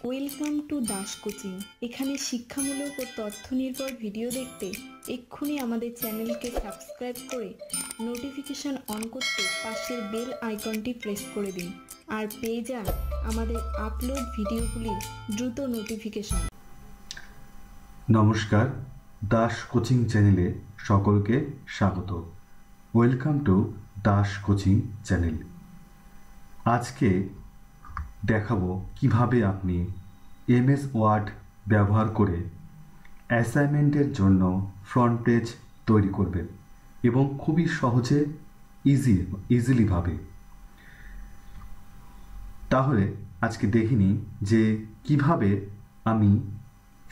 Welcome to Das coaching. এখানে শিক্ষামূলক ও তথ্য নির্ভর ভিডিও দেখতে এক্ষুনি আমাদের চ্যানেলকে সাবস্ক্রাইব করে নোটিফিকেশন অন করতে পাশের বেল আইকনটি প্রেস করে দিন আর পেয়ে যান আমাদের আপলোড ভিডিওগুলির দ্রুত নোটিফিকেশন। নমস্কার, দাস কোচিং চ্যানেলে সকলকে স্বাগত। Welcome to Das coaching channel. আজকে দেখাবো কিভাবে আপনি এমএস ওয়ার্ড ব্যবহার করে অ্যাসাইনমেন্টের জন্য ফ্রন্ট পেজ তৈরি করবেন এবং খুবই সহজে ইজিলিভাবে। তাহলে আজকে দেখিনি যে কিভাবে আমি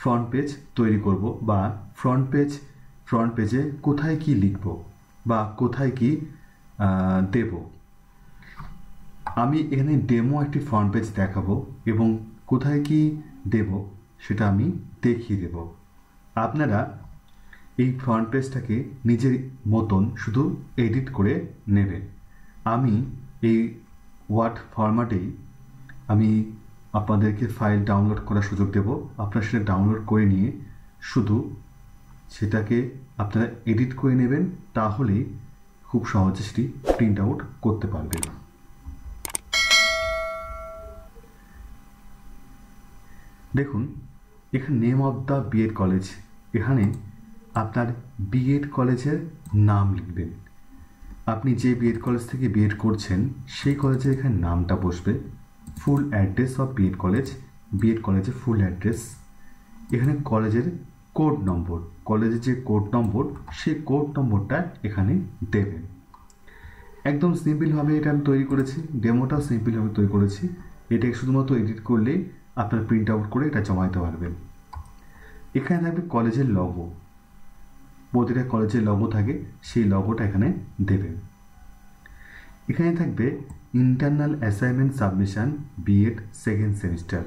ফ্রন্ট পেজ তৈরি করব বা ফ্রন্ট পেজে কোথায় কি লিখব বা কোথায় কি দেব। আমি এখানে ডেমো একটি ফ্রন্ট পেজ দেখাবো এবং কোথায় কি দেব সেটা আমি দেখিয়ে দেব। আপনারা এই ফ্রন্ট পেজটাকে নিজের মতন শুধু এডিট করে নেবেন। আমি এই ওয়ার্ড ফরম্যাটেই আমি আপনাদেরকে ফাইল ডাউনলোড করার সুযোগ দেব। আপনারা সেটা ডাউনলোড করে নিয়ে শুধু সেটাকে আপনারা এডিট করে নেবেন, তাহলেই খুব সহজে সেটি প্রিন্ট আউট করতে পারবেন। দেখুন, এখানে name of the B.Ed college, এখানে আপনার B.Ed কলেজের নাম লিখবেন। আপনি যে B.Ed কলেজ থেকে B.Ed করছেন সেই কলেজের এখানে নামটা বসবে। ফুল address of B.Ed college, B.Ed কলেজের ফুল অ্যাড্রেস। এখানে কলেজের কোড নম্বর, কলেজের যে কোড নম্বর সেই কোড নম্বরটা এখানে দেবেন। একদম সিম্পলভাবে এটা আমি তৈরি করেছি, ডেমোটাও সিম্পলভাবে তৈরি করেছি। এটাকে শুধুমাত্র এডিট করলেই আপনার প্রিন্ট আউট করে এটা জমা দিতে পারবেন। এখানে থাকবে কলেজের লগো, প্রতিটা কলেজের লগো থাকে, সেই লগোটা এখানে দেবেন। এখানে থাকবে internal assignment submission B.Ed second semester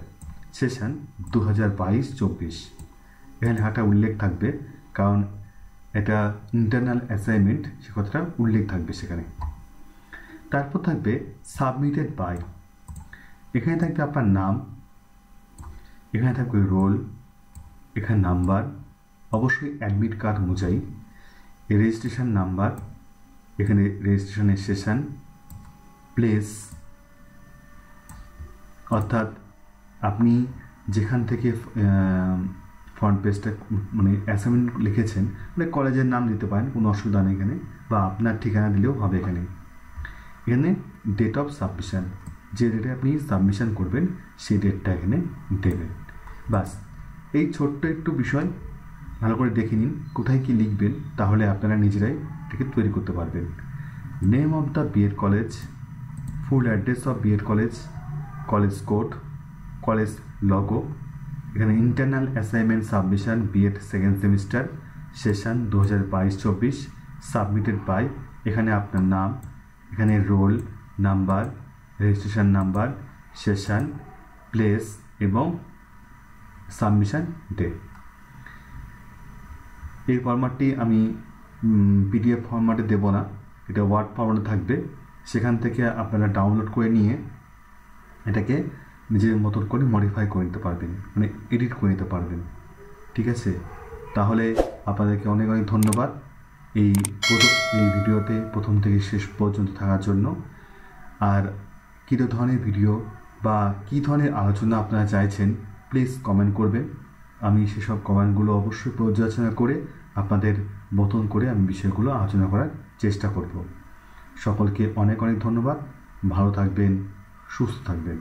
session 2022-24। এখানে একটা উল্লেখ থাকবে, কারণ এটা ইন্টারনাল অ্যাসাইনমেন্ট, সে কথাটা উল্লেখ থাকবে সেখানে। তারপর থাকবে সাবমিটেড বাই, এখানে থাকবে আপনার নাম, এখানে থাকবে রোল, এখানে নাম্বার, অবশ্যই অ্যাডমিট কার্ড অনুযায়ী, রেজিস্ট্রেশন নাম্বার, এখানে রেজিস্ট্রেশনের সেশন, প্লেস, অর্থাৎ আপনি যেখান থেকে ফ্রন্ট পেজটা মানে অ্যাসাইনমেন্ট লিখেছেন, মানে কলেজের নাম দিতে পারেন, কোনো অসুবিধা নেই এখানে, বা আপনার ঠিকানা দিলেও হবে। এখানে ডেট অফ সাবমিশন, যে ডেটে আপনি সাবমিশন করবেন সেই ডেটটা এখানে দেবেন। বাস, এই ছোট্ট একটু বিষয় ভালো করে দেখে নিন কোথায় কি লিখবেন, তাহলে আপনারা নিজেরাই এটাকে তৈরি করতে পারবেন। Name of the B.Ed college, full address of B.Ed college, college code, college logo, এখানে internal assignment submission B.Ed second semester session 2022-24 submitted by, এখানে আপনার নাম, এখানে roll number, registration number, session, place এবং সাবমিশন ডেট। এই ফরম্যাটটি আমি PDF ফরম্যাটে দেব না, এটা ওয়ার্ড ফরম্যাটে থাকবে। সেখান থেকে আপনারা ডাউনলোড করে নিয়ে এটাকে নিজের মতন করে মডিফাই করে নিতে পারবেন, মানে এডিট করে নিতে পারবেন। ঠিক আছে, তাহলে আপনাদেরকে অনেক অনেক ধন্যবাদ এই ভিডিওতে প্রথম থেকে শেষ পর্যন্ত থাকার জন্য। আর কী ধরনের ভিডিও বা কী ধরনের আলোচনা আপনারা চাইছেন প্লিজ কমেন্ট করবেন। আমি সেসব কমেন্টগুলো অবশ্যই পর্যালোচনা করে আপনাদের মতন করে আমি বিষয়গুলো আলোচনা করার চেষ্টা করব। সকলকে অনেক অনেক ধন্যবাদ। ভালো থাকবেন, সুস্থ থাকবেন।